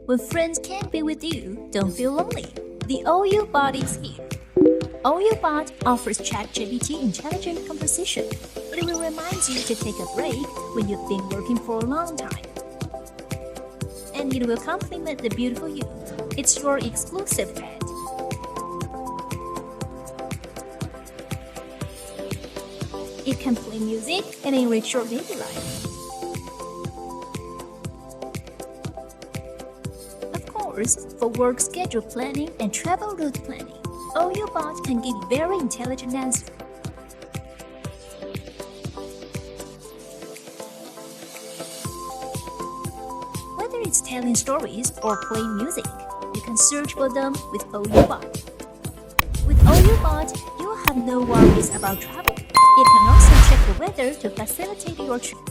When friends can't be with you, don't feel lonely. The OU Body's here. OUBot offers ChatGPT intelligent conversation. It will remind you to take a break when you've been working for a long time. And it will compliment the beautiful you. It's your exclusive pet. It can play music and enrich your daily life. Of course, for work schedule planning and travel route planning, OUBot can give very intelligent answers. Whether it's telling stories or playing music, you can search for them with OUBot. With OUBot, you will have no worries about travel. It can also check the weather to facilitate your trip.